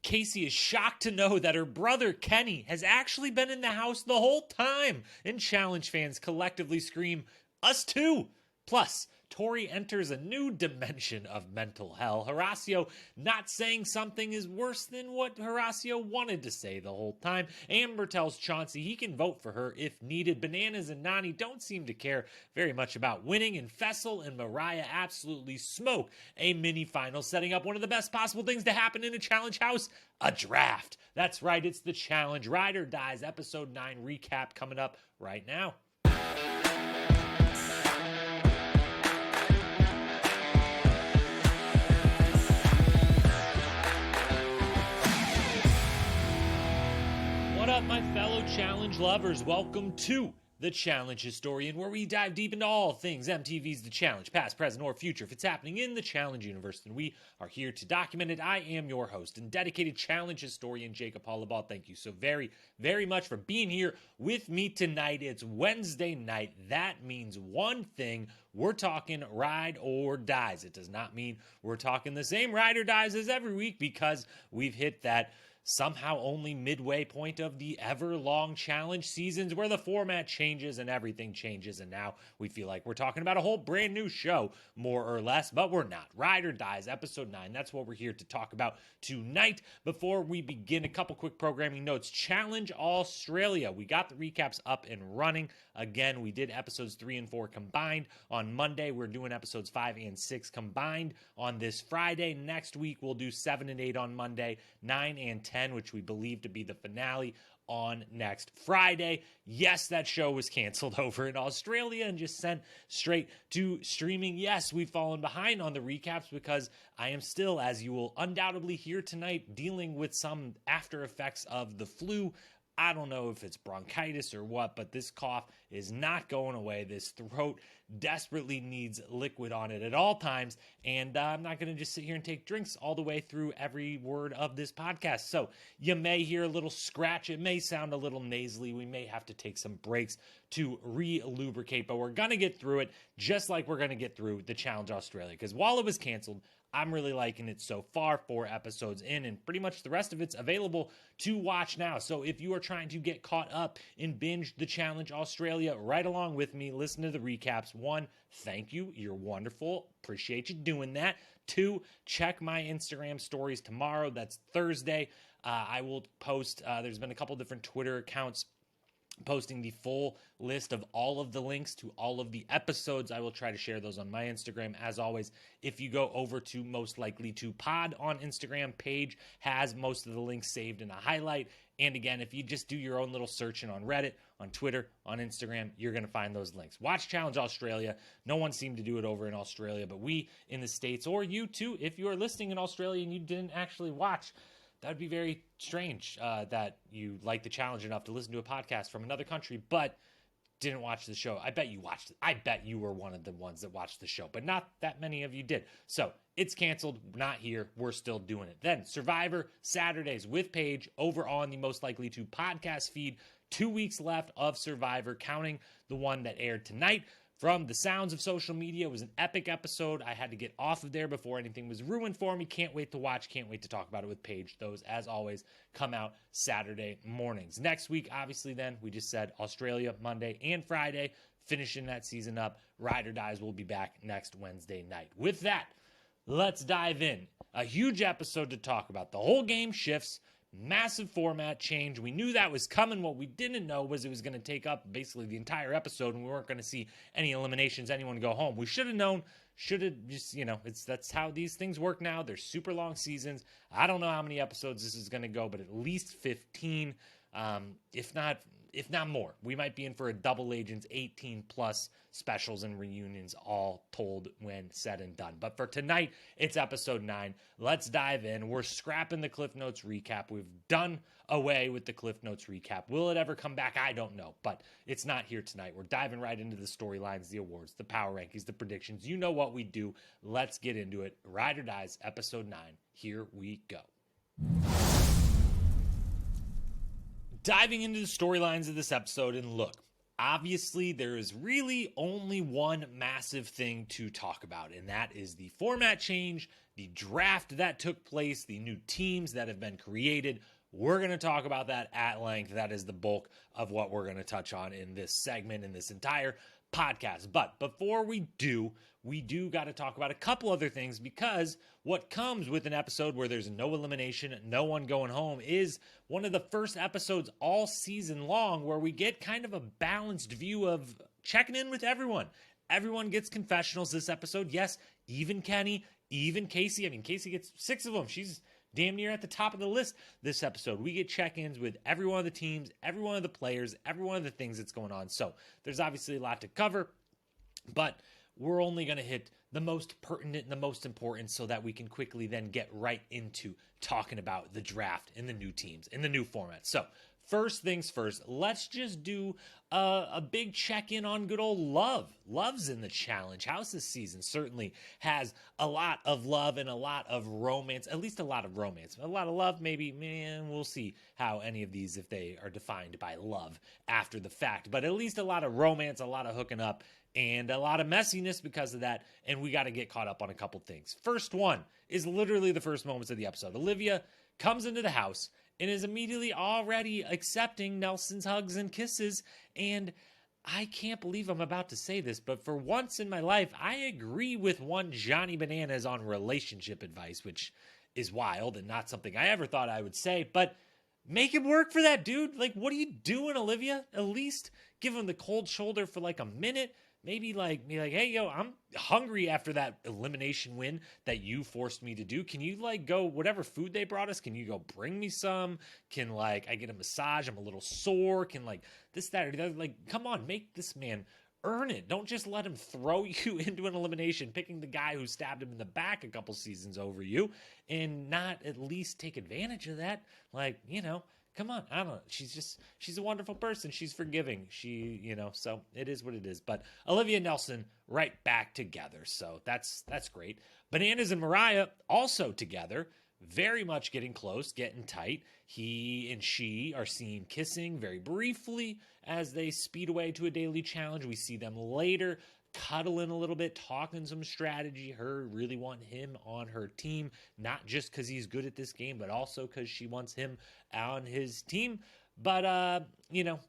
Kaycee is shocked to know that her brother Kenny has actually been in the house the whole time, and challenge fans collectively scream, "Us too!" Plus, Tori enters a new dimension of mental hell. Horacio not saying something is worse than what Horacio wanted to say the whole time. Amber tells Chauncey he can vote for her if needed. Bananas and Nany don't seem to care very much about winning, and Faysal and Moriah absolutely smoke a mini final, setting up one of the best possible things to happen in a challenge house, a draft. That's right, it's the challenge. Ride or Dies episode 9 recap coming up right now. What up, my fellow challenge lovers? Welcome to The Challenge Historian, where we dive deep into all things MTV's The Challenge, past, present, or future. If it's happening in the Challenge universe, then we are here to document it. I am your host and dedicated Challenge historian, Jacob Hollabaugh. Thank you so very, very much for being here with me tonight. It's Wednesday night. That means one thing. We're talking Ride or Dies. It does not mean we're talking the same Ride or Dies as every week, because we've hit that somehow only midway point of the ever-long challenge seasons where the format changes and everything changes, and now we feel like we're talking about a whole brand new show, more or less, but we're not. Ride or Dies, episode 9, that's what we're here to talk about tonight. Before we begin, a couple quick programming notes. Challenge Australia, we got the recaps up and running. Again, we did episodes 3 and 4 combined on Monday. We're doing episodes 5 and 6 combined on this Friday. Next week, we'll do 7 and 8 on Monday, 9 and 10, which we believe to be the finale, on next Friday. Yes, that show was canceled over in Australia and just sent straight to streaming. Yes, we've fallen behind on the recaps because I am still, as you will undoubtedly hear tonight, dealing with some after effects of the flu. I don't know if it's bronchitis or what, but this cough is not going away. This throat desperately needs liquid on it at all times, and I'm not going to just sit here and take drinks all the way through every word of this podcast. So you may hear a little scratch. It may sound a little nasally. We may have to take some breaks to re-lubricate, but we're going to get through it just like we're going to get through the Challenge Australia, because while it was canceled, I'm really liking it so far. 4 episodes in, and pretty much the rest of it's available to watch now. So if you are trying to get caught up and binge the Challenge Australia right along with me, listen to the recaps. 1, thank you. You're wonderful. Appreciate you doing that. 2, check my Instagram stories tomorrow. That's Thursday. I will post, there's been a couple different Twitter accounts posting the full list of all of the links to all of the episodes. I will try to share those on my Instagram. As always, if you go over to Most Likely to Pod on Instagram, page has most of the links saved in a highlight. And again, if you just do your own little searching on Reddit, on Twitter, on Instagram, you're going to find those links. Watch Challenge Australia. No one seemed to do it over in Australia, but we in the States, or you too, if you are listening in Australia and you didn't actually watch, that would be very strange that you like the challenge enough to listen to a podcast from another country, but didn't watch the show. I bet you watched it. I bet you were one of the ones that watched the show, but not that many of you did. So it's canceled. Not here. We're still doing it. Then Survivor Saturdays with Paige over on the Most Likely to podcast feed. 2 weeks left of Survivor, counting the one that aired tonight. From the sounds of social media, it was an epic episode. I had to get off of there before anything was ruined for me. Can't wait to watch. Can't wait to talk about it with Paige. Those, as always, come out Saturday mornings. Next week, obviously, then, we just said Australia, Monday and Friday, finishing that season up. Ride or Dies will be back next Wednesday night. With that, let's dive in. A huge episode to talk about. The whole game shifts. Massive format change. We knew that was coming. What we didn't know was it was going to take up basically the entire episode, and we weren't going to see any eliminations, anyone go home. We should have known, should have just, that's how these things work now. They're super long seasons. I don't know how many episodes this is going to go, but at least 15, if not more. We might be in for a double agents 18 plus specials and reunions all told when said and done. But for tonight, it's episode 9. Let's dive in. We're scrapping the Cliff Notes recap. We've done away with the Cliff Notes recap. Will it ever come back? I don't know, but it's not here tonight. We're diving right into the storylines, the awards, the power rankings, the predictions. You know what we do. Let's get into it. Ride or Dies, episode 9. Here we go. Diving into the storylines of this episode, and look, Obviously, there is really only one massive thing to talk about, and that is the format change, the draft that took place, the new teams that have been created. We're going to talk about that at length. That is the bulk of what we're going to touch on in this segment, in this entire podcast. But before we do got to talk about a couple other things, because what comes with an episode where there's no elimination, no one going home, is one of the first episodes all season long where we get kind of a balanced view of checking in with everyone. Everyone gets confessionals this episode. Yes, even Kenny, even Kaycee. I mean, Kaycee gets 6 of them. She's damn near at the top of the list this episode. We get check-ins with every one of the teams, every one of the players, every one of the things that's going on. So there's obviously a lot to cover, but we're only going to hit the most pertinent and the most important so that we can quickly then get right into talking about the draft and the new teams and the new format. So first things first, let's just do a big check-in on good old Love. Love's in the Challenge House this season. Certainly has a lot of love and a lot of romance, at least a lot of romance. A lot of love, maybe, man, we'll see how any of these, if they are defined by love after the fact. But at least a lot of romance, a lot of hooking up, and a lot of messiness because of that, and we got to get caught up on a couple things. First one is literally the first moments of the episode. Olivia comes into the house and is immediately already accepting Nelson's hugs and kisses, and I can't believe I'm about to say this, but for once in my life, I agree with one Johnny Bananas on relationship advice, which is wild and not something I ever thought I would say, but make him work for that, dude. Like, what are you doing, Olivia? At least give him the cold shoulder for like a minute. Maybe like be like, hey, yo, I'm hungry after that elimination win that you forced me to do. Can you like go whatever food they brought us? Can you go bring me some? Can like I get a massage? I'm a little sore. Can like this, that, or the other? Like, come on, make this man earn it. Don't just let him throw you into an elimination, picking the guy who stabbed him in the back a couple seasons over you and not at least take advantage of that. Like, you know, come on. I don't know. She's a wonderful person. She's forgiving. So it is what it is. But Olivia and Nelson right back together. So that's great. Bananas and Moriah also together, very much getting close, getting tight. He and she are seen kissing very briefly as they speed away to a daily challenge. We see them later cuddling a little bit, talking some strategy, her really wanting him on her team, not just because he's good at this game, but also because she wants him on his team. But,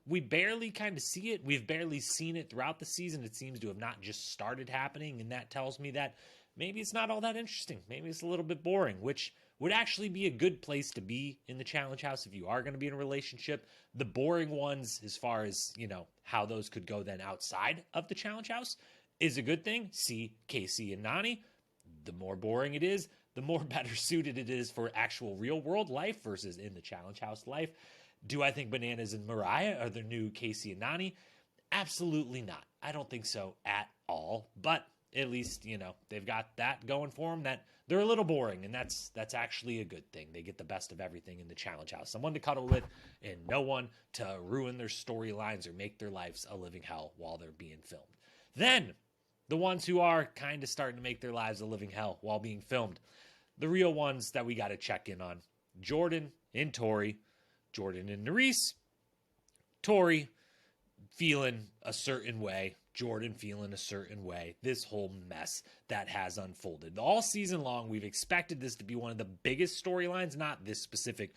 we barely kind of see it. We've barely seen it throughout the season. It seems to have not just started happening, and that tells me that maybe it's not all that interesting. Maybe it's a little bit boring, which would actually be a good place to be in the Challenge House if you are going to be in a relationship. The boring ones, as far as, how those could go then outside of the Challenge House, is a good thing. See Kaycee and Nany. The more boring it is, the more better suited it is for actual real world life versus in the Challenge House life. Do I think Bananas and Moriah are the new Kaycee and Nany? Absolutely not. I don't think so at all. But at least, they've got that going for them, that they're a little boring, and that's actually a good thing. They get the best of everything in the Challenge House. Someone to cuddle with and no one to ruin their storylines or make their lives a living hell while they're being filmed. Then, the ones who are kind of starting to make their lives a living hell while being filmed. The real ones that we got to check in on. Jordan and Tori. Jordan and Nurys. Tori feeling a certain way. Jordan feeling a certain way. This whole mess that has unfolded. All season long, we've expected this to be one of the biggest storylines, not this specific,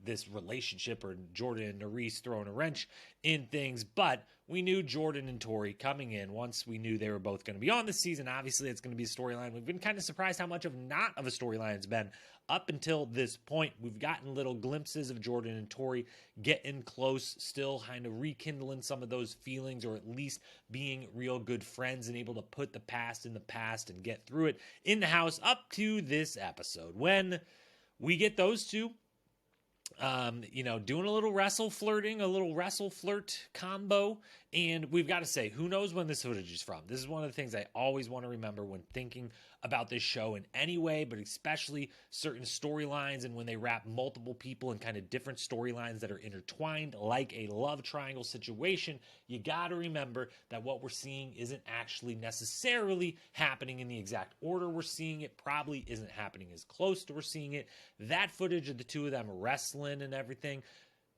this relationship or Jordan and Nurys throwing a wrench in things, but we knew Jordan and Tori coming in. Once we knew they were both going to be on this season, obviously it's going to be a storyline. We've been kind of surprised how much of not of a storyline it's been up until this point. We've gotten little glimpses of Jordan and Tori getting close, still kind of rekindling some of those feelings, or at least being real good friends and able to put the past in the past and get through it in the house up to this episode. When we get those two, doing a little wrestle flirt combo. And we've got to say, who knows when this footage is from? This is one of the things I always want to remember when thinking about this show in any way, but especially certain storylines and when they wrap multiple people in kind of different storylines that are intertwined, like a love triangle situation. You got to remember that what we're seeing isn't actually necessarily happening in the exact order we're seeing it, probably isn't happening as close to we're seeing it. That footage of the two of them wrestling and everything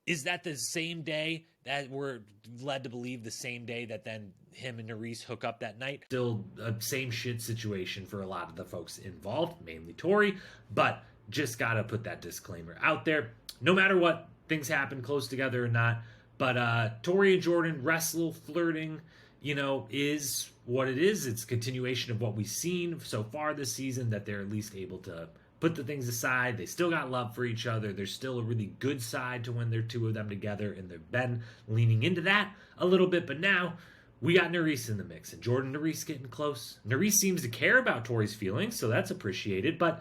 Is that the same day that we're led to believe the same day that then him and Nurys hook up that night? Still a same shit situation for a lot of the folks involved, mainly Tori, but just gotta put that disclaimer out there. No matter what, things happen close together or not, but Tori and Jordan wrestle, flirting, is what it is. It's a continuation of what we've seen so far this season, that they're at least able to put the things aside. They still got love for each other. There's still a really good side to when they're two of them together, and they've been leaning into that a little bit. But now we got Nurys in the mix, and Jordan and Nurys getting close. Nurys seems to care about Tori's feelings, so that's appreciated, but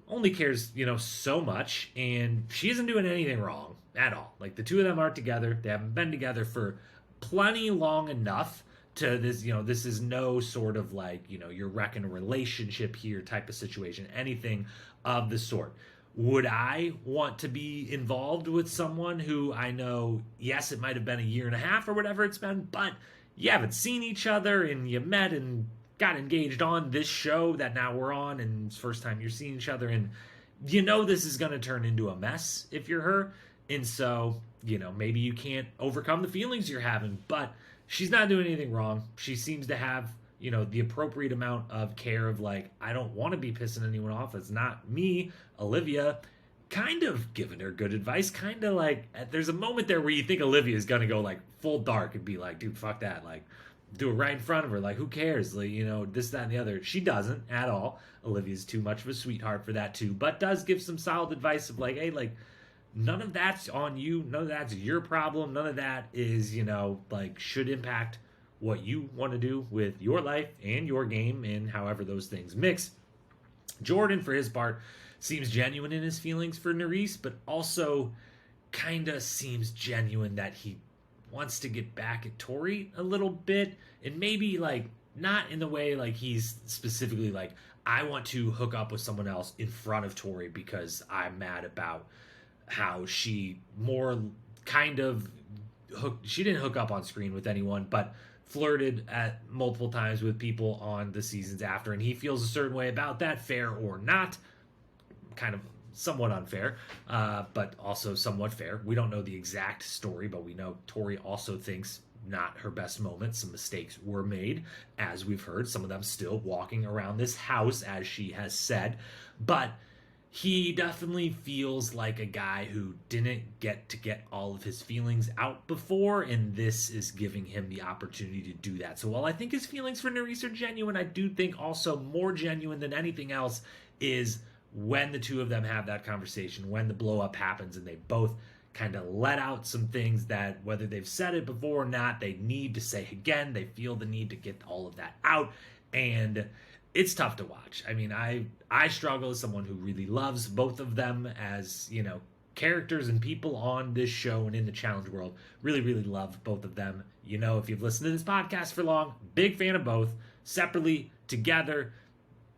only cares, so much, and she isn't doing anything wrong at all. Like, the two of them aren't together. They haven't been together for plenty long enough to this, this is no sort of like, you're wrecking a relationship here type of situation, anything of the sort. Would I want to be involved with someone who I know, yes, it might have been a year and a half or whatever it's been, but you haven't seen each other and you met and got engaged on this show that now we're on, and it's the first time you're seeing each other, and this is going to turn into a mess if you're her. And so, maybe you can't overcome the feelings you're having, but she's not doing anything wrong. She seems to have, the appropriate amount of care of like, I don't want to be pissing anyone off. It's not me. Olivia kind of giving her good advice, kind of like, there's a moment there where you think Olivia is going to go like full dark and be like, dude, fuck that. Like, do it right in front of her. Like, who cares? Like, this, that, and the other. She doesn't at all. Olivia's too much of a sweetheart for that too, but does give some solid advice of like, hey, like, none of that's on you. None of that's your problem. None of that is, should impact what you want to do with your life and your game, and however those things mix. Jordan, for his part, seems genuine in his feelings for Nurys, but also kind of seems genuine that he wants to get back at Tori a little bit, and maybe like not in the way like he's specifically like, I want to hook up with someone else in front of Tori because I'm mad about how she more kind of she didn't hook up on screen with anyone, but flirted at multiple times with people on the seasons after, and he feels a certain way about that, fair or not. Kind of somewhat unfair, but also somewhat fair. We don't know the exact story, but we know Tori also thinks not her best moment. Some mistakes were made, as we've heard, some of them still walking around this house, as she has said, but he definitely feels like a guy who didn't get all of his feelings out before, and this is giving him the opportunity to do that. So while I think his feelings for Nurys are genuine, I do think also more genuine than anything else is when the two of them have that conversation, when the blow up happens and they both kind of let out some things that, whether they've said it before or not, they need to say again. They feel the need to get all of that out, and it's tough to watch. I mean, I struggle as someone who really loves both of them as, characters and people on this show and in the challenge world. Really, really love both of them. If you've listened to this podcast for long, big fan of both, separately, together,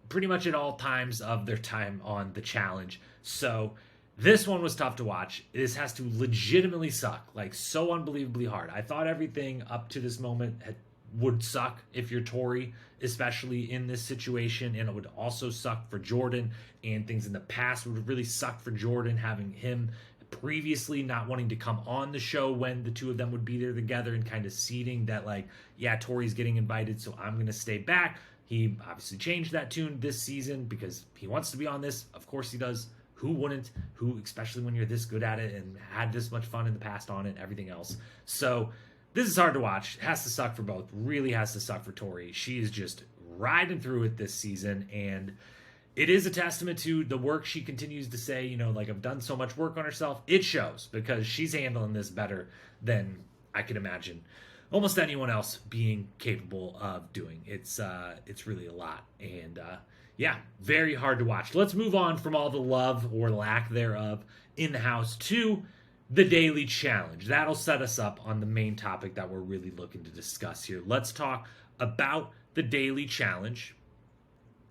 pretty much at all times of their time on the challenge. So this one was tough to watch. This has to legitimately suck, like so unbelievably hard. I thought everything up to this moment would suck if you're Tori, especially in this situation, and it would also suck for Jordan, and things in the past would really suck for Jordan, having him previously not wanting to come on the show when the two of them would be there together, and kind of seeding that like, yeah, Tori's getting invited, so I'm going to stay back. He obviously changed that tune this season because he wants to be on this. Of course he does. Who wouldn't? Who, especially when you're this good at it and had this much fun in the past on it and everything else. So this is hard to watch. It has to suck for both. Really has to suck for Tori. She is just riding through it this season, and it is a testament to the work she continues to say, like, I've done so much work on herself. It shows, because she's handling this better than I could imagine almost anyone else being capable of doing. It's really a lot, and yeah, very hard to watch. Let's move on from all the love or lack thereof in the house to the daily challenge. That'll set us up on the main topic that we're really looking to discuss here. Let's talk about the daily challenge.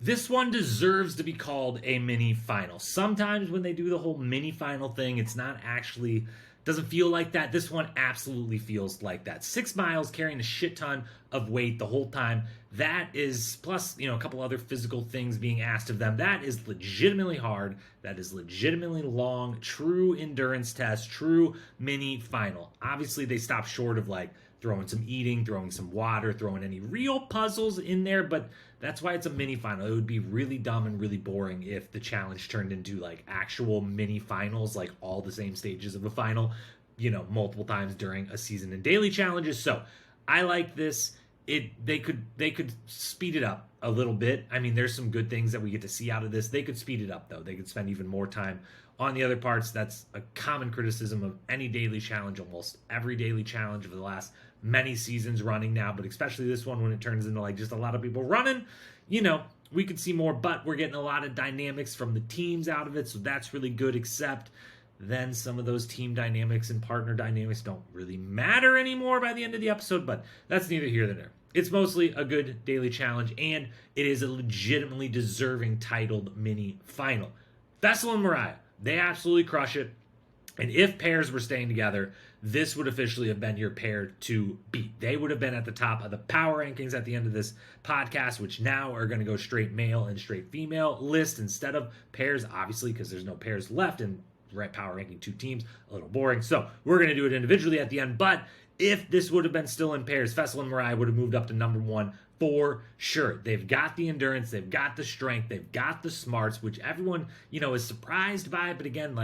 This one deserves to be called a mini final. Sometimes when they do the whole mini final thing, it's not actually, doesn't feel like that. This one absolutely feels like that. 6 miles carrying a shit ton of weight the whole time. That is, plus, a couple other physical things being asked of them. That is legitimately hard. That is legitimately long. True endurance test. True mini final. Obviously, they stop short of throwing some eating, throwing some water, throwing any real puzzles in there, but that's why it's a mini final. It would be really dumb and really boring if the challenge turned into actual mini finals, all the same stages of a final, multiple times during a season and daily challenges. So I like this. They could speed it up a little bit. I mean, there's some good things that we get to see out of this. They could speed it up though. They could spend even more time on the other parts. That's a common criticism of any daily challenge, almost every daily challenge of the last many seasons running now, but especially this one when it turns into just a lot of people running, we could see more, but we're getting a lot of dynamics from the teams out of it, so that's really good, except then some of those team dynamics and partner dynamics don't really matter anymore by the end of the episode, but that's neither here nor there. It's mostly a good daily challenge, and it is a legitimately deserving titled mini final. Faysal and Moriah, they absolutely crush it. And if pairs were staying together, this would officially have been your pair to beat. They would have been at the top of the power rankings at the end of this podcast, which now are going to go straight male and straight female list instead of pairs, obviously, because there's no pairs left and power ranking 2 teams, a little boring. So we're going to do it individually at the end. But if this would have been still in pairs, Faysal and Moriah would have moved up to number 1 for sure. They've got the endurance, they've got the strength, they've got the smarts, which everyone, is surprised by. But again,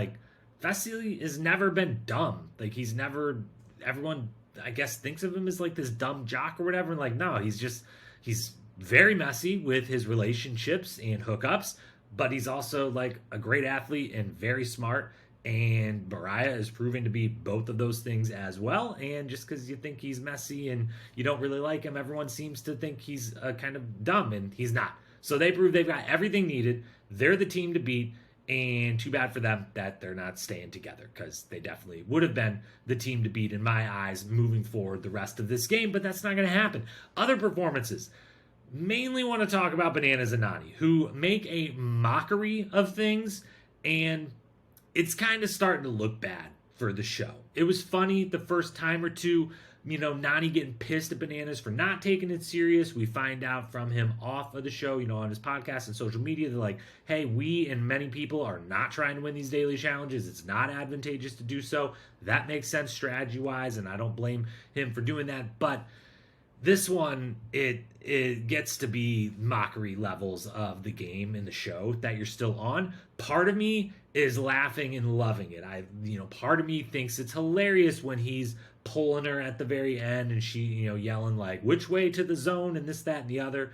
Faysal has never been dumb. He's never, everyone, I guess, thinks of him as this dumb jock or whatever. And no, he's very messy with his relationships and hookups, but he's also a great athlete and very smart. And Moriah is proving to be both of those things as well. And just because you think he's messy and you don't really like him, everyone seems to think he's kind of dumb, and he's not. So they prove they've got everything needed. They're the team to beat. And too bad for them that they're not staying together, because they definitely would have been the team to beat in my eyes moving forward the rest of this game, but that's not going to happen. Other performances. Mainly want to talk about Bananas and Nany, who make a mockery of things, and it's kind of starting to look bad for the show. It was funny the first time or two, Nany getting pissed at Bananas for not taking it serious. We find out from him off of the show, on his podcast and social media, they're hey, we and many people are not trying to win these daily challenges. It's not advantageous to do so. That makes sense strategy-wise, and I don't blame him for doing that. But this one, it gets to be mockery levels of the game in the show that you're still on. Part of me is laughing and loving it. Part of me thinks it's hilarious when he's pulling her at the very end and she, yelling which way to the zone and this, that, and the other.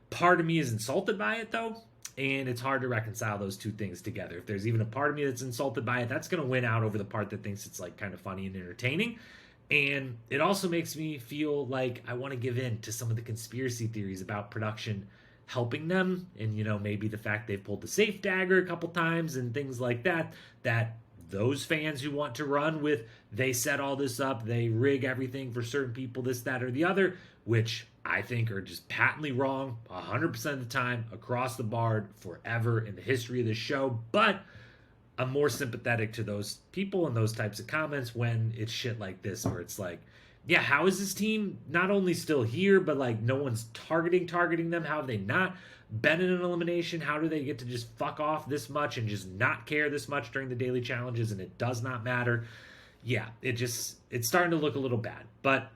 Part of me is insulted by it though, and it's hard to reconcile those two things together. If there's even a part of me that's insulted by it, that's going to win out over the part that thinks it's kind of funny and entertaining. And it also makes me feel like I want to give in to some of the conspiracy theories about production helping them, and maybe the fact they've pulled the safe dagger a couple times and things like that, that those fans who want to run with, they set all this up, they rig everything for certain people, this, that, or the other, which I think are just patently wrong 100% of the time across the board forever in the history of the show. But I'm more sympathetic to those people and those types of comments when it's shit like this, where it's yeah, how is this team not only still here, but no one's targeting them? How have they not been in an elimination? How do they get to just fuck off this much and just not care this much during the daily challenges, and it does not matter? Yeah, it's starting to look a little bad. But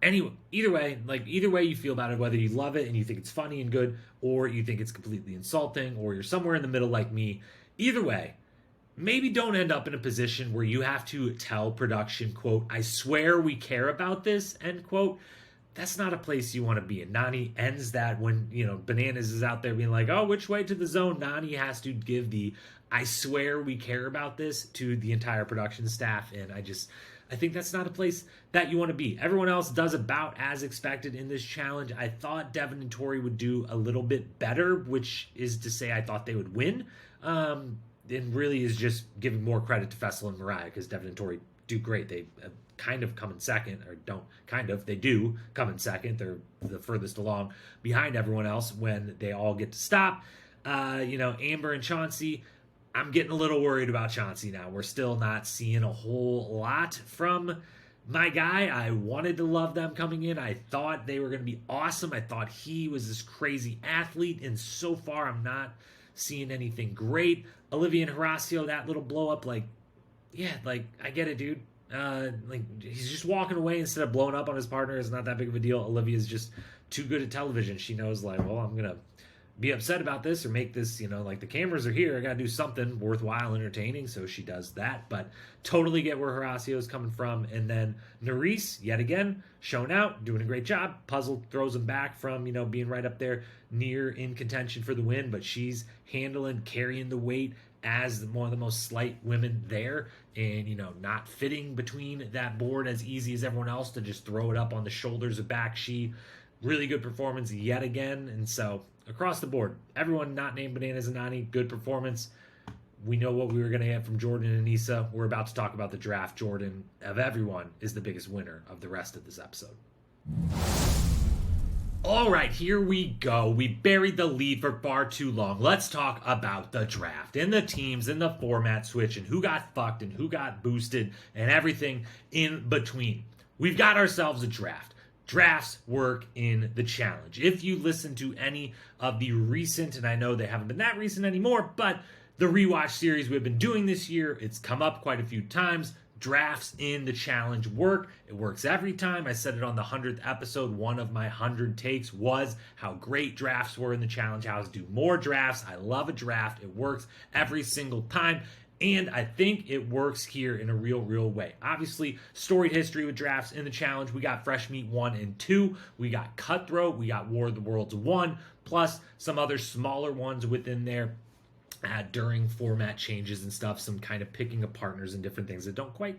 anyway, either way you feel about it, whether you love it and you think it's funny and good, or you think it's completely insulting, or you're somewhere in the middle like me, either way, maybe don't end up in a position where you have to tell production, quote, I swear we care about this, end quote. That's not a place you want to be in. Nany ends that when, Bananas is out there being oh, which way to the zone? Nany has to give the I swear we care about this to the entire production staff. And I think that's not a place that you want to be. Everyone else does about as expected in this challenge. I thought Devin and Tori would do a little bit better, which is to say I thought they would win. And really is just giving more credit to Faysal and Moriah, because Devin and Tori do great. They kind of come in second, or don't kind of, they do come in second. They're the furthest along behind everyone else when they all get to stop. Amber and Chauncey, I'm getting a little worried about Chauncey now. We're still not seeing a whole lot from my guy. I wanted to love them coming in. I thought they were going to be awesome. I thought he was this crazy athlete, and so far I'm not seeing anything great. Olivia and Horacio, that little blow up, I get it, dude. He's just walking away instead of blowing up on his partner. It's not that big of a deal. Olivia's just too good at television. She knows, I'm gonna be upset about this or make this, the cameras are here. I gotta do something worthwhile, entertaining. So she does that, but totally get where Horacio is coming from. And then Nurys, yet again, shown out, doing a great job. Puzzle throws him back from, being right up there near in contention for the win, but she's carrying the weight as one of the most slight women there, and not fitting between that board as easy as everyone else to just throw it up on the shoulders of back. She really good performance yet again. And so across the board, everyone not named Bananas and Nany, good performance. We know what we were going to get from Jordan and Issa. We're about to talk about the draft. Jordan, of everyone, is the biggest winner of the rest of this episode. All right, here we go. We buried the lead for far too long. Let's talk about the draft and the teams and the format switch and who got fucked and who got boosted and everything in between. We've got ourselves a draft. Drafts work in the challenge. If you listen to any of the recent, and I know they haven't been that recent anymore, but the rewatch series we've been doing this year, it's come up quite a few times. Drafts in the challenge work. It works every time. I said it on the 100th episode. One of my 100 takes was how great drafts were in the challenge. How to do more drafts. I love a draft. It works every single time. And I think it works here in a real way. Obviously, storied history with drafts in the challenge. We got Fresh Meat 1 and 2. We got Cutthroat. We got War of the Worlds 1. Plus some other smaller ones within there. During format changes and stuff, some kind of picking of partners and different things that don't quite,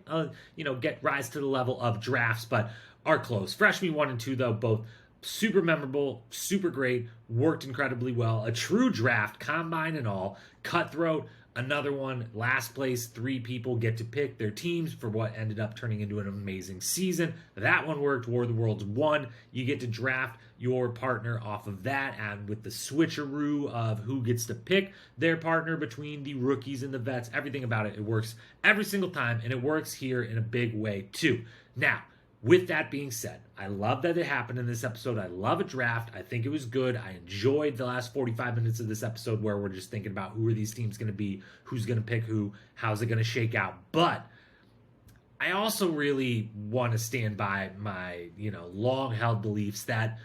rise to the level of drafts, but are close. Fresh Meat 1 and 2, though, both super memorable, super great, worked incredibly well. A true draft, combine and all. Cutthroat, another one, last place, 3 people get to pick their teams for what ended up turning into an amazing season. That one worked. War of the Worlds 1, you get to draft your partner off of that, and with the switcheroo of who gets to pick their partner between the rookies and the vets, everything about it works every single time, and it works here in a big way too. Now, with that being said, I love that it happened in this episode. I love a draft. I think it was good. I enjoyed the last 45 minutes of this episode where we're just thinking about who are these teams going to be, who's going to pick who, how's it going to shake out. But I also really want to stand by my, long-held beliefs that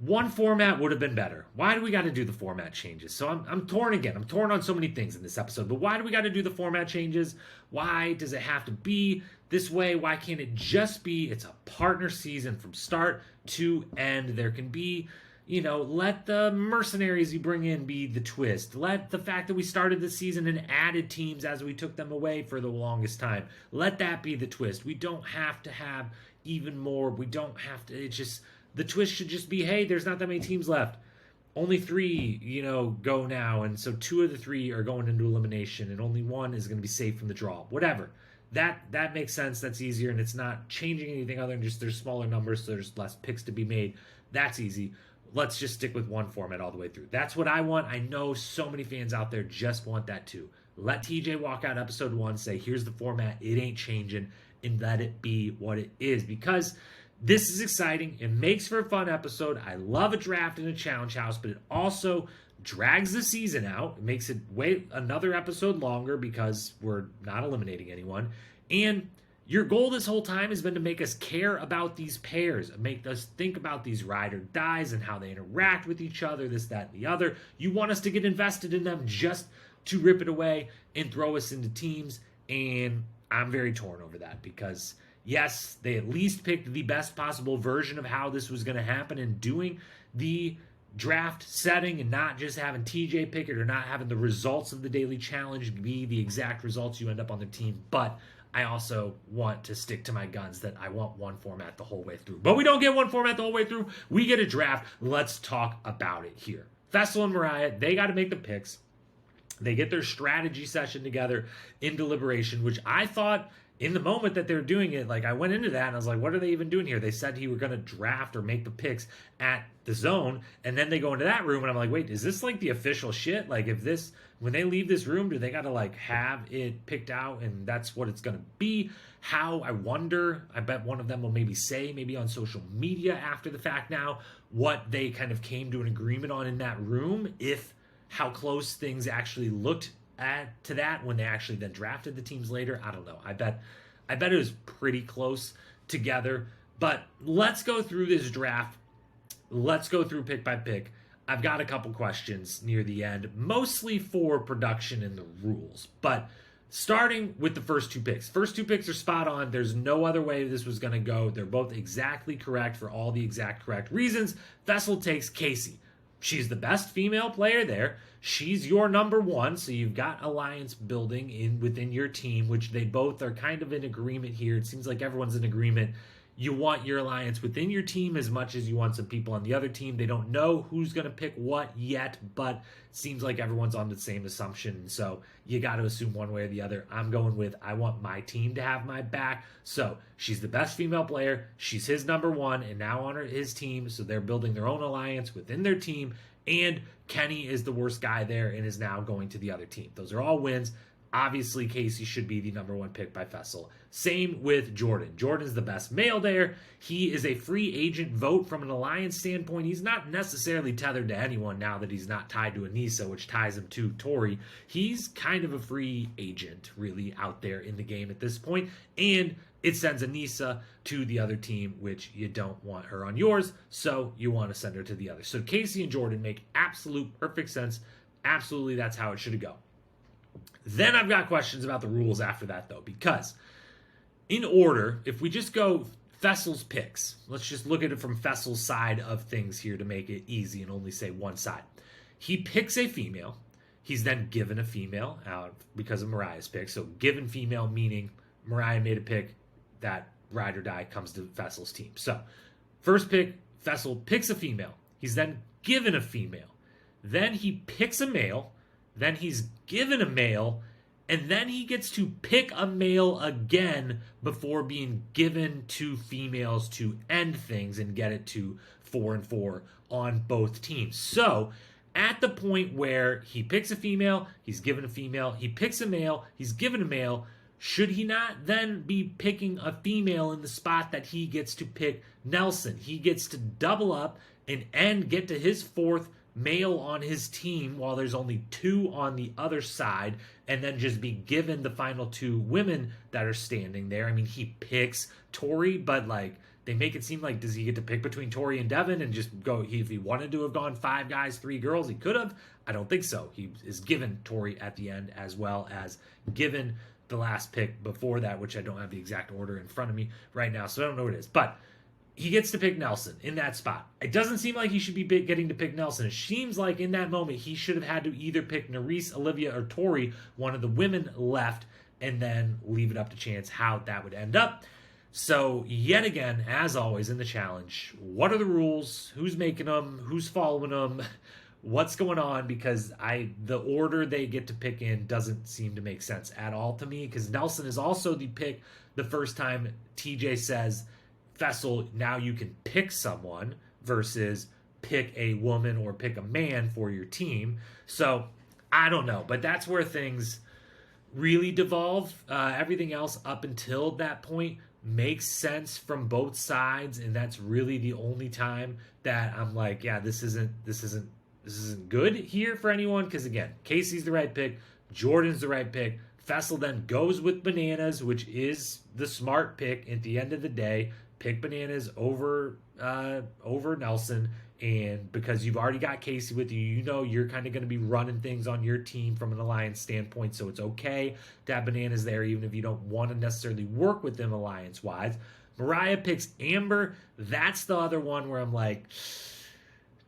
one format would have been better. Why do we got to do the format changes? So I'm torn again. I'm torn on so many things in this episode. But why do we got to do the format changes? Why does it have to be this way? Why can't it just be it's a partner season from start to end? There can be, let the mercenaries you bring in be the twist. Let the fact that we started the season and added teams as we took them away for the longest time. Let that be the twist. We don't have to have even more. We don't have to. It's just... The twist should just be, hey, there's not that many teams left. Only 3, go now. And so 2 of the 3 are going into elimination. And only 1 is going to be safe from the draw. Whatever. That makes sense. That's easier. And it's not changing anything other than just there's smaller numbers. So there's less picks to be made. That's easy. Let's just stick with one format all the way through. That's what I want. I know so many fans out there just want that too. Let TJ walk out episode 1, say, here's the format. It ain't changing. And let it be what it is. Because... this is exciting. It makes for a fun episode. I love a draft in a challenge house, but it also drags the season out. It makes it another episode longer because we're not eliminating anyone. And your goal this whole time has been to make us care about these pairs, make us think about these ride or dies and how they interact with each other, this, that, and the other. You want us to get invested in them just to rip it away and throw us into teams. And I'm very torn over that because... yes, they at least picked the best possible version of how this was going to happen and doing the draft setting and not just having TJ pick it or not having the results of the daily challenge be the exact results you end up on the team. But I also want to stick to my guns that I want one format the whole way through. But we don't get one format the whole way through. We get a draft. Let's talk about it here. Faysal and Moriah, they got to make the picks. They get their strategy session together in deliberation, which I thought in the moment that they were doing it, like I went into that and I was like, what are they even doing here? They said he were going to draft or make the picks at the zone. And then they go into that room and I'm like, wait, is this like the official shit? Like if this, when they leave this room, do they got to like have it picked out and that's what it's going to be? How, I wonder. I bet one of them will maybe say, maybe on social media after the fact now, what they kind of came to an agreement on in that room, if how close things actually looked to that when they actually then drafted the teams later. I don't know. I bet it was pretty close together. But let's go through this draft. Let's go through pick by pick. I've got a couple questions near the end, mostly for production and the rules. But starting with the first two picks. First two picks are spot on. There's no other way this was going to go. They're both exactly correct for all the exact correct reasons. Faysal takes Kaycee. She's the best female player there. She's your number one, so you've got alliance building within your team, which they both are kind of in agreement here. It seems like everyone's in agreement. You want your alliance within your team as much as you want some people on the other team. They don't know who's going to pick what yet, but it seems like everyone's on the same assumption. So you got to assume one way or the other. I'm going with I want my team to have my back. So she's the best female player. She's his number one and now on his team. So they're building their own alliance within their team. And Kenny is the worst guy there and is now going to the other team. Those are all wins. Obviously, Kaycee should be the number one pick by Faysal. Same with Jordan. Jordan's the best male there. He is a free agent vote from an alliance standpoint. He's not necessarily tethered to anyone now that he's not tied to Anissa, which ties him to Tori. He's kind of a free agent, really, out there in the game at this point. And it sends Anissa to the other team, which you don't want her on yours, so you want to send her to the other. So Kaycee and Jordan make absolute perfect sense. Absolutely, that's how it should go. Then I've got questions about the rules after that, though, because in order, if we just go Faysal's picks, let's just look at it from Faysal's side of things here to make it easy and only say one side. He picks a female. He's then given a female out because of Moriah's pick. So given female meaning Moriah made a pick, that ride or die comes to Faysal's team. So first pick, Faysal picks a female. He's then given a female. Then he picks a male. Then he's given a male, and then he gets to pick a male again before being given two females to end things and get it to 4-4 on both teams. So at the point where he picks a female, he's given a female, he picks a male, he's given a male, should he not then be picking a female in the spot that he gets to pick Nelson? He gets to double up and get to his fourth male on his team while there's only two on the other side, and then just be given the final two women that are standing there. I mean, he picks Tori, but like they make it seem like, does he get to pick between Tori and Devin and just go, if he wanted to have gone 5 guys, 3 girls, he could have? I don't think so. He is given Tori at the end, as well as given the last pick before that, which I don't have the exact order in front of me right now, so I don't know what it is. But he gets to pick Nelson in that spot. It doesn't seem like he should be getting to pick Nelson. It seems like in that moment he should have had to either pick Nurys, Olivia, or Tori, one of the women left, and then leave it up to chance how that would end up. So yet again, as always in the challenge, what are the rules? Who's making them? Who's following them? What's going on? Because the order they get to pick in doesn't seem to make sense at all to me, because Nelson is also the pick the first time TJ says, Faysal, now you can pick someone versus pick a woman or pick a man for your team. So I don't know, but that's where things really devolve. Everything else up until that point makes sense from both sides, and that's really the only time that I'm like, yeah, this isn't good here for anyone. Because again, Kaycee's the right pick, Jordan's the right pick. Faysal then goes with Bananas, which is the smart pick at the end of the day. Pick Bananas over Nelson, and because you've already got Kaycee with you, you know you're kind of going to be running things on your team from an alliance standpoint, so it's okay to have Bananas there, even if you don't want to necessarily work with them alliance-wise. Moriah picks Amber. That's the other one where I'm like,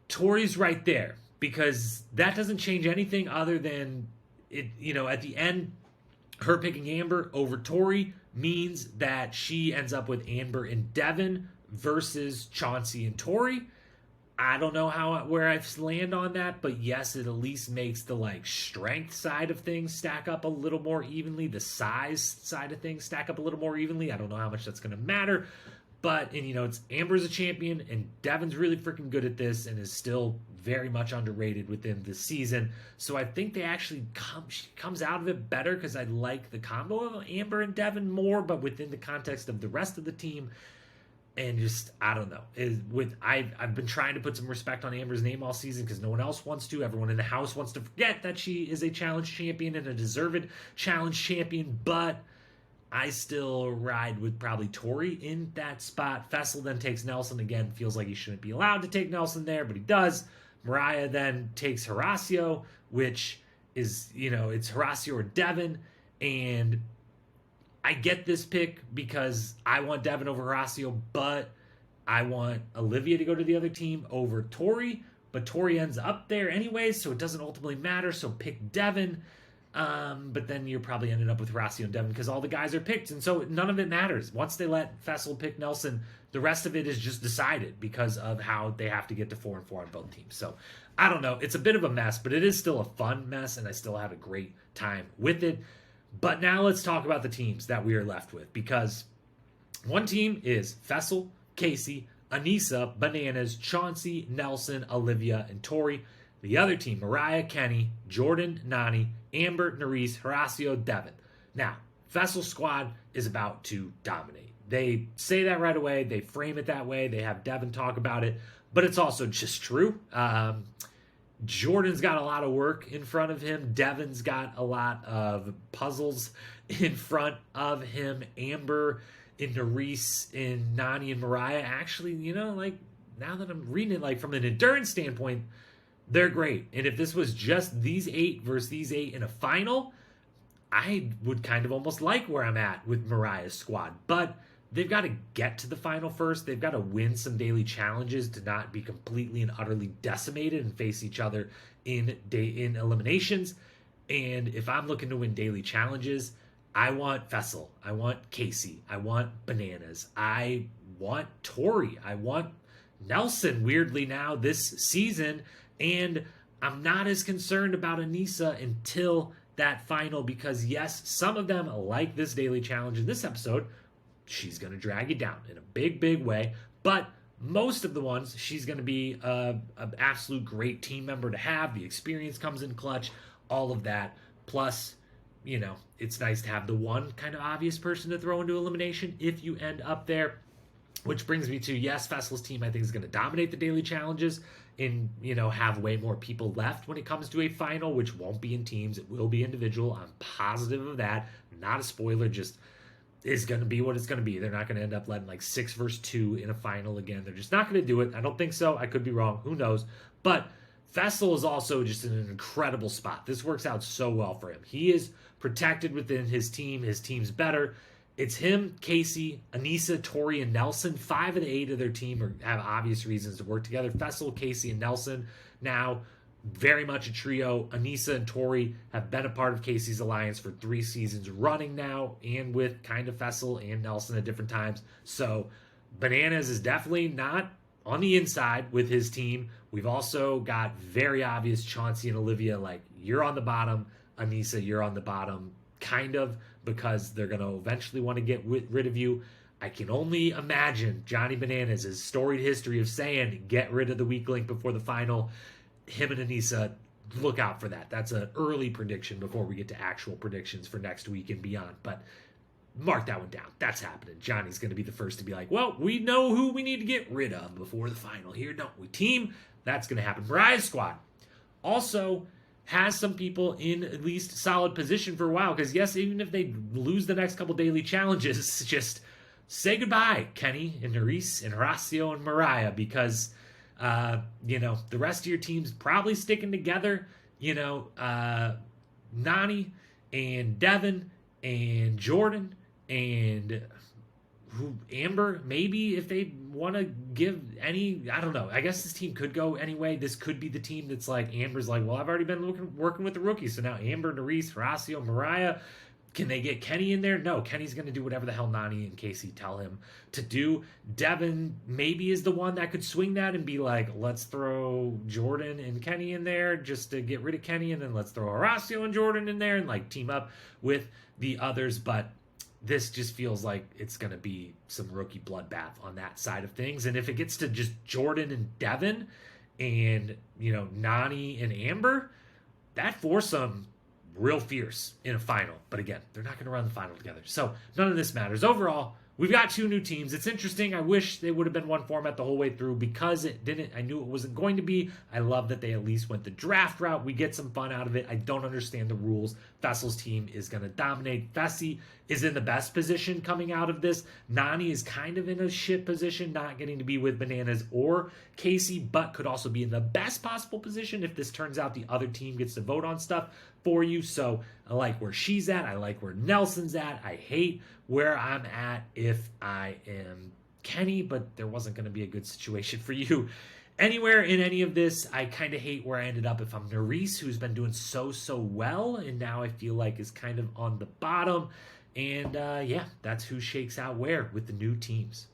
Tori's right there, because that doesn't change anything other than it. You know, at the end, her picking Amber over Tori means that she ends up with Amber and Devin versus Chauncey and Tori. I don't know where I land on that, but yes, it at least makes the like strength side of things stack up a little more evenly. The size side of things stack up a little more evenly. I don't know how much that's going to matter, but and it's Amber's a champion, and Devin's really freaking good at this, and is still very much underrated within the season. So I think they actually she comes out of it better because I like the combo of Amber and Devin more, but within the context of the rest of the team. And just, I don't know. I've been trying to put some respect on Amber's name all season because no one else wants to. Everyone in the house wants to forget that she is a challenge champion and a deserved challenge champion. But I still ride with probably Tori in that spot. Faysal then takes Nelson again. Feels like he shouldn't be allowed to take Nelson there, but he does. Moriah then takes Horacio, which is, it's Horacio or Devin. And I get this pick because I want Devin over Horacio, but I want Olivia to go to the other team over Tori, but Tori ends up there anyways, so it doesn't ultimately matter, so pick Devin. But then you're probably ended up with Horacio and Devin because all the guys are picked, and so none of it matters. Once they let Faysal pick Nelson, the rest of it is just decided because of how they have to get to 4-4 on both teams. So I don't know. It's a bit of a mess, but it is still a fun mess, and I still have a great time with it. But now let's talk about the teams that we are left with, because one team is Faysal, Kaycee, Anissa, Bananas, Chauncey, Nelson, Olivia, and Tori. The other team, Moriah, Kenny, Jordan, Nany, Amber, Nurys, Horacio, Devin. Now, Faysal's squad is about to dominate. They say that right away. They frame it that way. They have Devin talk about it, but it's also just true. Jordan's got a lot of work in front of him. Devin's got a lot of puzzles in front of him. Amber and Nurys and Nany and Moriah, actually, like now that I'm reading it, like from an endurance standpoint, they're great. And if this was just these 8 versus these 8 in a final, I would kind of almost like where I'm at with Moriah's squad. But they've got to get to the final first. They've got to win some daily challenges to not be completely and utterly decimated and face each other in eliminations. And if I'm looking to win daily challenges, I want Faysal. I want Kaycee. I want Bananas. I want Tori. I want Nelson, weirdly now, this season. And I'm not as concerned about Anissa until that final because, yes, some of them, like this daily challenge in this episode, she's going to drag you down in a big, big way. But most of the ones, she's going to be an absolute great team member to have. The experience comes in clutch, all of that. Plus, it's nice to have the one kind of obvious person to throw into elimination if you end up there. Which brings me to, yes, Faysal's team, I think, is going to dominate the daily challenges and, have way more people left when it comes to a final, which won't be in teams. It will be individual. I'm positive of that. Not a spoiler, just is going to be what it's going to be. They're not going to end up letting like 6 versus 2 in a final again. They're just not going to do it. I don't think so. I could be wrong. Who knows? But Faysal is also just in an incredible spot. This works out so well for him. He is protected within his team. His team's better. It's him, Kaycee, Anissa, Tori, and Nelson. 5 of the 8 of their team have obvious reasons to work together. Faysal, Kaycee, and Nelson now very much a trio. Anissa and Tori have been a part of Kaycee's alliance for 3 seasons running now, and with kind of Faysal and Nelson at different times. So Bananas is definitely not on the inside with his team. We've also got very obvious Chauncey and Olivia, like, you're on the bottom. Anissa, you're on the bottom, kind of, because they're going to eventually want to get rid of you. I can only imagine Johnny Bananas' storied history of saying, get rid of the weak link before the final. Him and Anissa, look out for that. That's an early prediction before we get to actual predictions for next week and beyond. But mark that one down. That's happening. Johnny's going to be the first to be like, well, we know who we need to get rid of before the final here, don't we, team? That's going to happen. Moriah's squad also has some people in at least solid position for a while. Because, yes, even if they lose the next couple daily challenges, just say goodbye, Kenny and Nurys and Horacio and Moriah, because the rest of your team's probably sticking together. Nany and Devin and Jordan and Amber, maybe if they want to give any, I don't know. I guess this team could go anyway. This could be the team that's like, Amber's like, well, I've already been working with the rookies. So now Amber, Nurys, Horacio, Moriah, Can they get Kenny in there? No, Kenny's going to do whatever the hell Nany and Kaycee tell him to do. Devin maybe is the one that could swing that and be like, let's throw Jordan and Kenny in there just to get rid of Kenny, and then let's throw Horacio and Jordan in there and like team up with the others. But this just feels like it's going to be some rookie bloodbath on that side of things. And if it gets to just Jordan and Devin and, Nany and Amber, that foursome real fierce in a final. But again, they're not going to run the final together. So none of this matters. Overall, we've got two new teams. It's interesting. I wish they would have been one format the whole way through because it didn't. I knew it wasn't going to be. I love that they at least went the draft route. We get some fun out of it. I don't understand the rules. Faysal's team is going to dominate. Faysal is in the best position coming out of this. Nany is kind of in a shit position, not getting to be with Bananas or Kaycee, but could also be in the best possible position if this turns out the other team gets to vote on stuff for you. So I like where she's at. I like where Nelson's at. I hate where I'm at if I am Kenny, but there wasn't going to be a good situation for you anywhere in any of this. I kind of hate where I ended up if I'm Nurys, who's been doing so well, and now I feel like is kind of on the bottom. And yeah, that's who shakes out where with the new teams.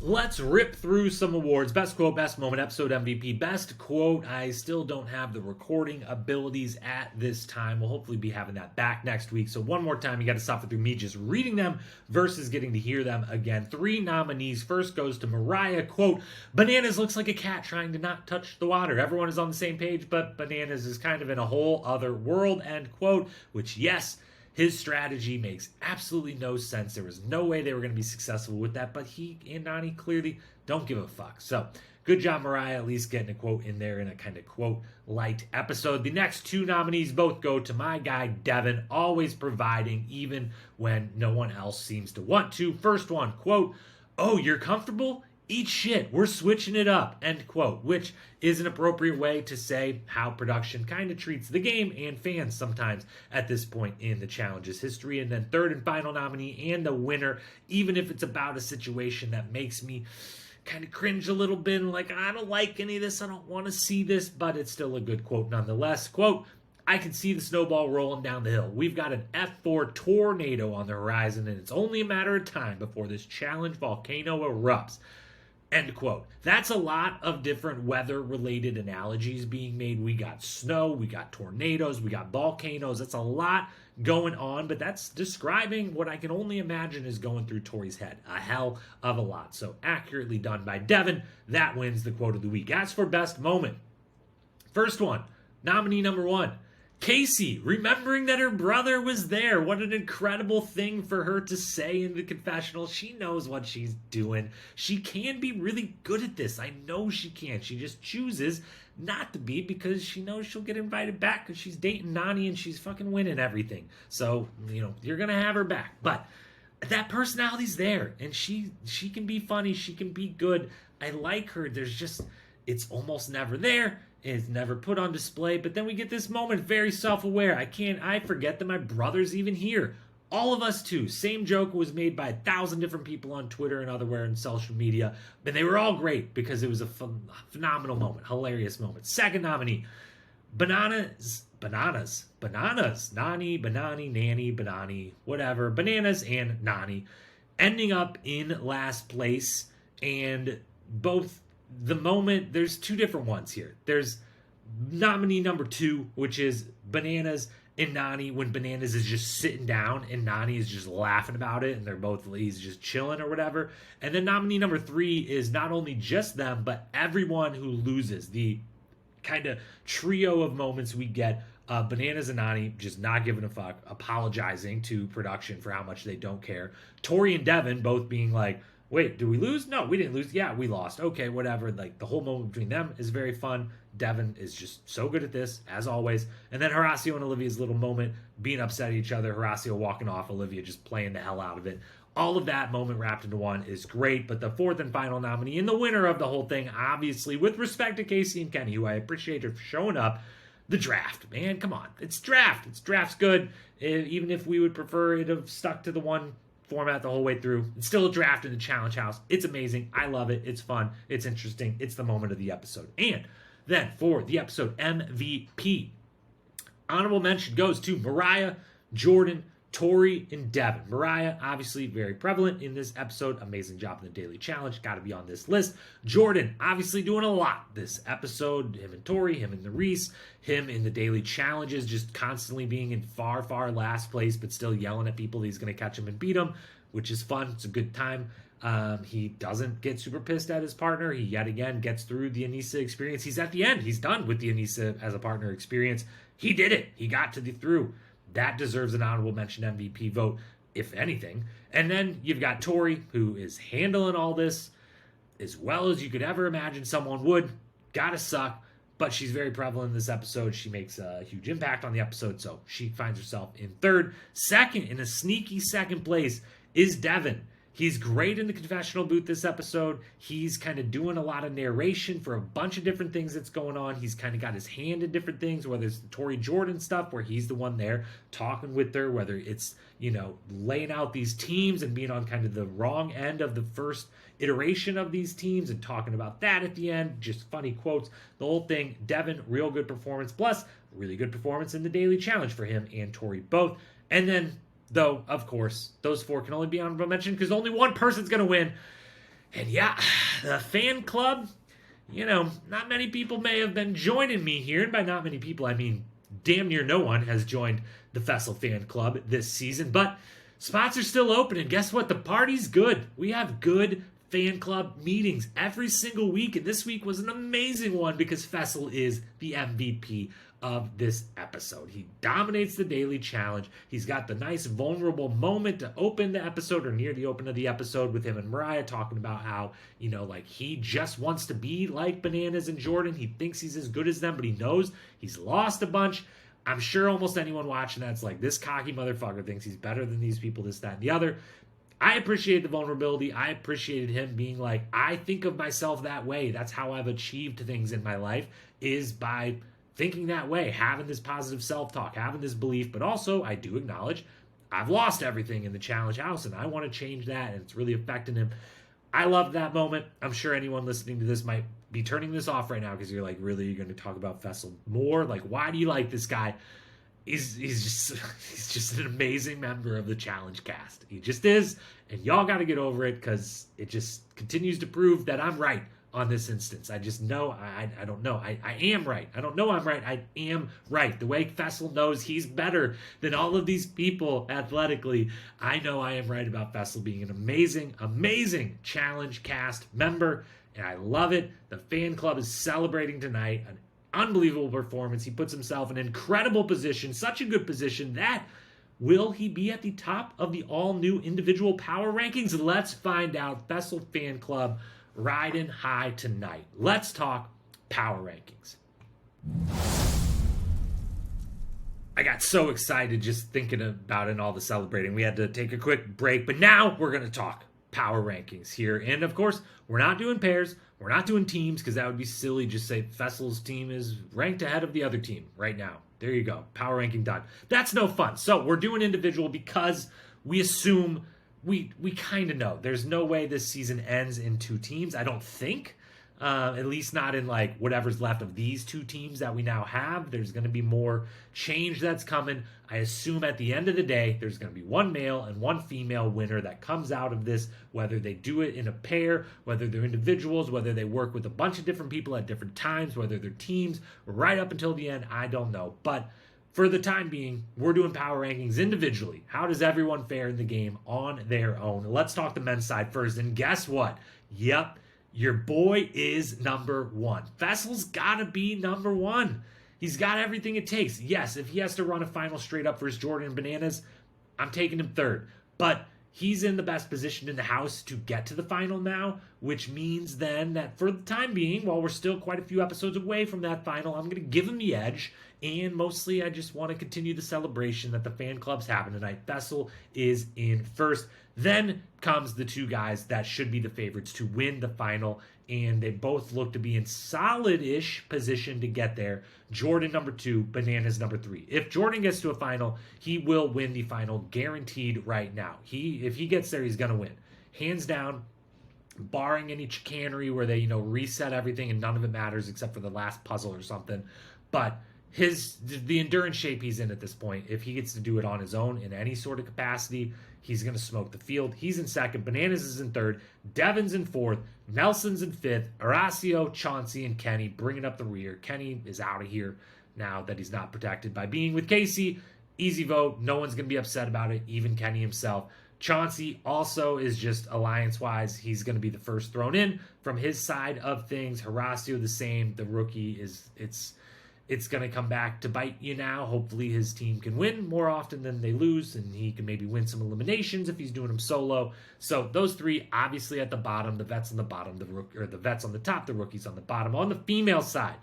Let's rip through some awards. Best quote, best moment, episode MVP, best quote. I still don't have the recording abilities at this time. We'll hopefully be having that back next week. So one more time, you got to suffer through me just reading them versus getting to hear them again. 3 nominees. First goes to Moriah. Quote, Bananas looks like a cat trying to not touch the water. Everyone is on the same page, but Bananas is kind of in a whole other world. End quote. Which, yes, his strategy makes absolutely no sense. There was no way they were going to be successful with that, but he and Nany clearly don't give a fuck. So good job, Moriah, at least getting a quote in there in a kind of quote-light episode. The next 2 nominees both go to my guy, Devin, always providing even when no one else seems to want to. First one, quote, oh, you're comfortable? Eat shit, we're switching it up, end quote, which is an appropriate way to say how production kind of treats the game and fans sometimes at this point in the challenge's history. And then third and final nominee and the winner, even if it's about a situation that makes me kind of cringe a little bit, like I don't like any of this, I don't want to see this, but it's still a good quote nonetheless. Quote, I can see the snowball rolling down the hill. We've got an F4 tornado on the horizon, and it's only a matter of time before this challenge volcano erupts. End quote. That's a lot of different weather-related analogies being made. We got snow, we got tornadoes, we got volcanoes. That's a lot going on, but that's describing what I can only imagine is going through Tori's head. A hell of a lot. So accurately done by Devin. That wins the quote of the week. As for best moment, first one, nominee number 1. Kaycee, remembering that her brother was there. What an incredible thing for her to say in the confessional. She knows what she's doing. She can be really good at this. I know she can. She just chooses not to be because she knows she'll get invited back because she's dating Nany and she's fucking winning everything. So, you're going to have her back. But that personality's there, and she can be funny. She can be good. I like her. It's almost never there. It's never put on display, but then we get this moment, very self-aware. I forget that my brother's even here. All of us too. Same joke was made by 1,000 different people on Twitter and otherwhere in social media, but they were all great because it was a phenomenal moment, hilarious moment. Second nominee, Bananas, Nany, Nanny, Banani, whatever, Bananas and Nany, ending up in last place, and both the moment, there's 2 different ones here. There's nominee number 2, which is Bananas and Nany, when Bananas is just sitting down and Nany is just laughing about it, and he's just chilling or whatever. And then nominee number 3 is not only just them, but everyone who loses. The kind of trio of moments we get, Bananas and Nany just not giving a fuck, apologizing to production for how much they don't care. Tori and Devin both being like, wait, did we lose? No, we didn't lose. Yeah, we lost. Okay, whatever. Like, the whole moment between them is very fun. Devin is just so good at this, as always. And then Horacio and Olivia's little moment, being upset at each other, Horacio walking off, Olivia just playing the hell out of it. All of that moment wrapped into one is great, but the fourth and final nominee and the winner of the whole thing, obviously, with respect to Kaycee and Kenny, who I appreciate her for showing up, the draft. Man, come on. It's draft. Draft's good. Even if we would prefer it to have stuck to the one format the whole way through. It's still a draft in the challenge house. It's amazing. I love it. It's fun. It's interesting. It's the moment of the episode. And then for the episode MVP, Honorable mention goes to Moriah, Jordan, Tori, and Devin. Moriah, obviously very prevalent in this episode. Amazing job in the Daily Challenge. Got to be on this list. Jordan, obviously doing a lot this episode. Him and Tori, him and Nurys, him in the Daily Challenges, just constantly being in far, far last place, but still yelling at people he's going to catch him and beat him, which is fun. It's a good time. He doesn't get super pissed at his partner. He yet again gets through the Aneesa experience. He's at the end. He's done with the Aneesa as a partner experience. He did it. He got to the through. That deserves an honorable mention MVP vote, if anything. And then you've got Tori, who is handling all this as well as you could ever imagine someone would. Gotta suck, but she's very prevalent in this episode. She makes a huge impact on the episode, so she finds herself in third. Second, in a sneaky second place, is Devin. He's great in the confessional booth this episode. He's kind of doing a lot of narration for a bunch of different things that's going on. He's kind of got his hand in different things, whether it's the Tori Jordan stuff where he's the one there talking with her, whether it's, laying out these teams and being on kind of the wrong end of the first iteration of these teams and talking about that at the end. Just funny quotes. The whole thing. Devin, real good performance. Plus, really good performance in the Daily Challenge for him and Tori both. And then, though, of course, those four can only be honorable mention because only one person's going to win. And yeah, the fan club, not many people may have been joining me here. And by not many people, I mean damn near no one has joined the Faysal fan club this season. But spots are still open. And guess what? The party's good. We have good fan club meetings every single week. And this week was an amazing one because Faysal is the MVP of this episode. He dominates the Daily Challenge. He's got the nice vulnerable moment to open the episode or near the open of the episode with him and Moriah talking about how, he just wants to be like Bananas and Jordan. He thinks he's as good as them, but he knows he's lost a bunch. I'm sure almost anyone watching that's like, this cocky motherfucker thinks he's better than these people, this, that, and the other. I appreciate the vulnerability. I appreciated him being like, I think of myself that way. That's how I've achieved things in my life, is by thinking that way, having this positive self-talk, having this belief, but also I do acknowledge I've lost everything in the challenge house and I want to change that, and it's really affecting him. I loved that moment. I'm sure anyone listening to this might be turning this off right now because you're like, really, you're going to talk about Faysal more? Like, why do you like this guy? He's just an amazing member of the challenge cast. He just is, and y'all got to get over it because it just continues to prove that I'm right on this instance. I just know, I don't know. I am right. I don't know I'm right. I am right. The way Faysal knows he's better than all of these people athletically, I know I am right about Faysal being an amazing, amazing challenge cast member, and I love it. The fan club is celebrating tonight. An unbelievable performance. He puts himself in an incredible position, such a good position that will he be at the top of the all-new individual power rankings? Let's find out. Faysal fan club riding high tonight. Let's talk power rankings. I got so excited just thinking about it and all the celebrating. We had to take a quick break, but now we're going to talk power rankings here. And of course, we're not doing pairs. We're not doing teams because that would be silly. Just say Faysal's team is ranked ahead of the other team right now. There you go. Power ranking done. That's no fun. So we're doing individual because we assume we kind of know. There's no way this season ends in two teams, I don't think. At least not in like whatever's left of these two teams that we now have. There's going to be more change that's coming. I assume at the end of the day, there's going to be one male and one female winner that comes out of this, whether they do it in a pair, whether they're individuals, whether they work with a bunch of different people at different times, whether they're teams, right up until the end, I don't know. But for the time being, we're doing power rankings individually. How does everyone fare in the game on their own? Let's talk the men's side first. And guess what? Yep. Your boy is number one. Faysal's got to be number one. He's got everything it takes. Yes, if he has to run a final straight up versus Jordan and Bananas, I'm taking him third. But he's in the best position in the house to get to the final now, which means then that for the time being, while we're still quite a few episodes away from that final, I'm going to give him the edge. And mostly, I just want to continue the celebration that the fan club's having tonight. Faysal is in first. Then comes the two guys that should be the favorites to win the final, and they both look to be in solid-ish position to get there. Jordan number 2, Bananas number 3. If Jordan gets to a final, he will win the final, guaranteed right now. If he gets there, he's going to win. Hands down, barring any chicanery where they, reset everything and none of it matters except for the last puzzle or something. But the endurance shape he's in at this point, if he gets to do it on his own in any sort of capacity, he's going to smoke the field. He's in second. Bananas is in third. Devin's in fourth. Nelson's in fifth. Horacio, Chauncey, and Kenny bringing up the rear. Kenny is out of here now that he's not protected by being with Kaycee. Easy vote. No one's going to be upset about it, even Kenny himself. Chauncey also is just alliance-wise. He's going to be the first thrown in from his side of things. Horacio the same. The rookie it's going to come back to bite you now. Hopefully his team can win more often than they lose, and he can maybe win some eliminations if he's doing them solo. So those three obviously at the bottom, the vets on the bottom, the vets on the top, the rookies on the bottom. On the female side,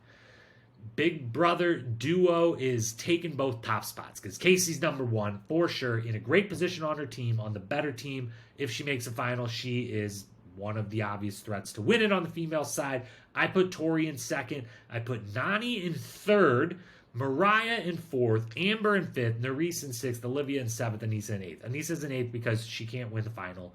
Big Brother duo is taking both top spots because Kaycee's number one for sure, in a great position on her team, on the better team. If she makes a final, she is one of the obvious threats to win it on the female side. I put Tori in second. I put Nany in third. Moriah in fourth. Amber in fifth. Nurys in sixth. Olivia in seventh. Aneesa in eighth. Aneesa's in eighth because she can't win the final.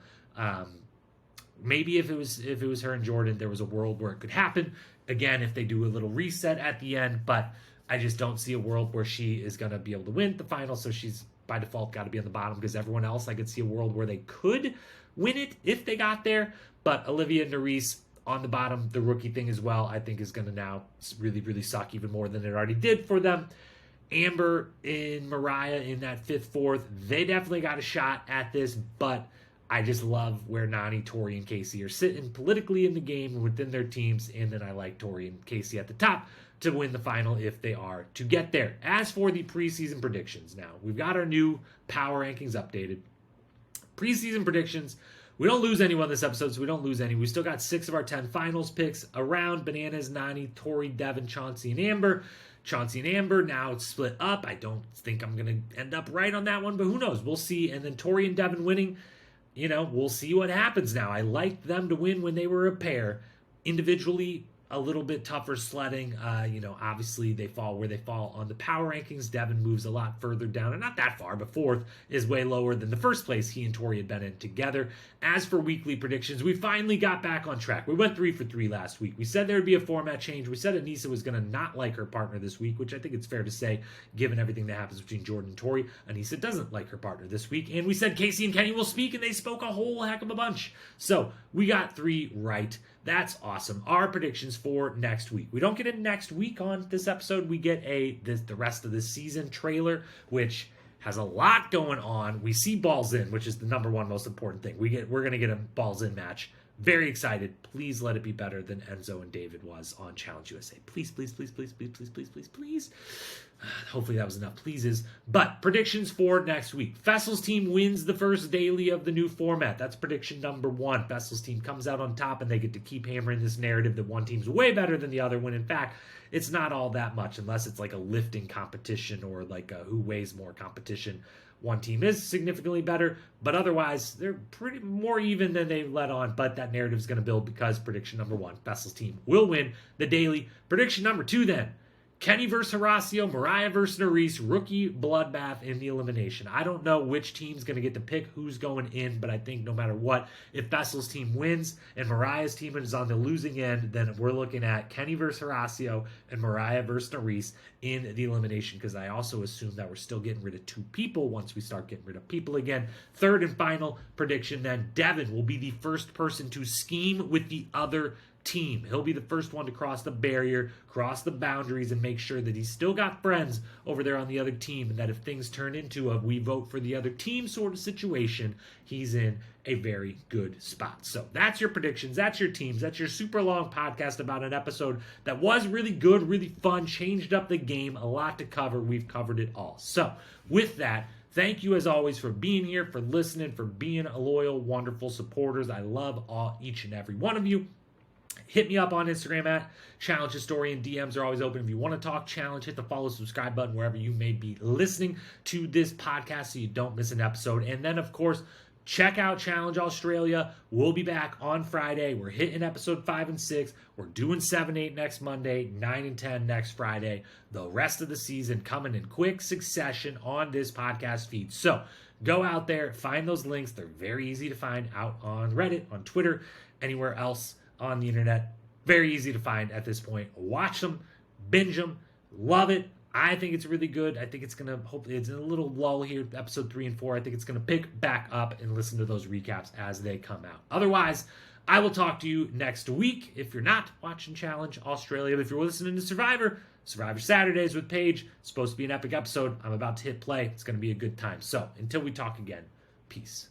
Maybe if it was her and Jordan, there was a world where it could happen. Again, if they do a little reset at the end, but I just don't see a world where she is going to be able to win the final, so she's by default got to be on the bottom because everyone else, I could see a world where they could win it if they got there, but Olivia and Nurys on the bottom, the rookie thing as well, I think is going to now really, really suck even more than it already did for them. Amber and Moriah in that fifth, fourth, they definitely got a shot at this, but I just love where Nany, Tori, and Kaycee are sitting politically in the game within their teams, and then I like Tori and Kaycee at the top to win the final if they are to get there. As for the preseason predictions, now we've got our new power rankings updated. Preseason predictions, we don't lose anyone this episode, so we don't lose any. We still got 6 of our 10 finals picks around: Bananas, Nany, Tori, Devin, Chauncey, and Amber. Chauncey and Amber, now it's split up. I don't think I'm going to end up right on that one, but who knows? We'll see. And then Tori and Devin winning. We'll see what happens now. I liked them to win when they were a pair. Individually, a little bit tougher sledding. Obviously they fall where they fall on the power rankings. Devin moves a lot further down, and not that far, but fourth is way lower than the first place he and Tori had been in together. As for weekly predictions, we finally got back on track. We went 3 for 3 last week. We said there would be a format change. We said Aneesa was going to not like her partner this week, which I think it's fair to say, given everything that happens between Jordan and Tori. Aneesa doesn't like her partner this week, and we said Kaycee and Kenny will speak, and they spoke a whole heck of a bunch. So we got 3 right. That's awesome. Our predictions for next week. We don't get a next week on this episode. We get the rest of the season trailer, which has a lot going on. We see balls in, which is the number one most important thing. We're going to get a balls in match. Very excited. Please let it be better than Enzo and David was on Challenge USA. Please, please, please, please, please, please, please, please, please. Hopefully that was enough pleases. But predictions for next week. Faysal's team wins the first daily of the new format. That's prediction number 1. Faysal's team comes out on top, and they get to keep hammering this narrative that one team's way better than the other, when in fact it's not all that much, unless it's like a lifting competition or like a who weighs more competition. One team is significantly better, but otherwise they're pretty more even than they let on. But that narrative is going to build because prediction number 1, Faysal's team will win the daily. Prediction number 2 then, Kenny versus Horacio, Moriah versus Nurys, rookie bloodbath in the elimination. I don't know which team's going to get to pick who's going in, but I think no matter what, if Faysal's team wins and Moriah's team is on the losing end, then we're looking at Kenny versus Horacio and Moriah versus Nurys in the elimination, because I also assume that we're still getting rid of 2 people once we start getting rid of people again. Third and final prediction then, Devin will be the first person to scheme with the other team. He'll be the first one to cross the barrier, cross the boundaries, and make sure that he's still got friends over there on the other team, and that if things turn into a we vote for the other team sort of situation, he's in a very good spot. So that's your predictions, that's your teams, that's your super long podcast about an episode that was really good, really fun, changed up the game, a lot to cover. We've covered it all. So with that, thank you as always for being here, for listening, for being a loyal, wonderful supporters. I love each and every one of you. Hit me up on Instagram at Challenge Historian. DMs are always open. If you want to talk challenge, hit the follow, subscribe button wherever you may be listening to this podcast so you don't miss an episode. And then, of course, check out Challenge Australia. We'll be back on Friday. We're hitting episode 5 and 6. We're doing 7, 8 next Monday, 9 and 10 next Friday. The rest of the season coming in quick succession on this podcast feed. So go out there, find those links. They're very easy to find out on Reddit, on Twitter, anywhere else on the internet. Very easy to find at this point. Watch them, binge them, love it, I think it's really good. I think it's going to, hopefully, it's in a little lull here, episode 3 and 4. I think it's going to pick back up and listen to those recaps as they come out. Otherwise, I will talk to you next week. If you're not watching Challenge Australia, but if you're listening to Survivor Saturdays with Paige, it's supposed to be an epic episode. I'm about to hit play. It's going to be a good time. So until we talk again, peace.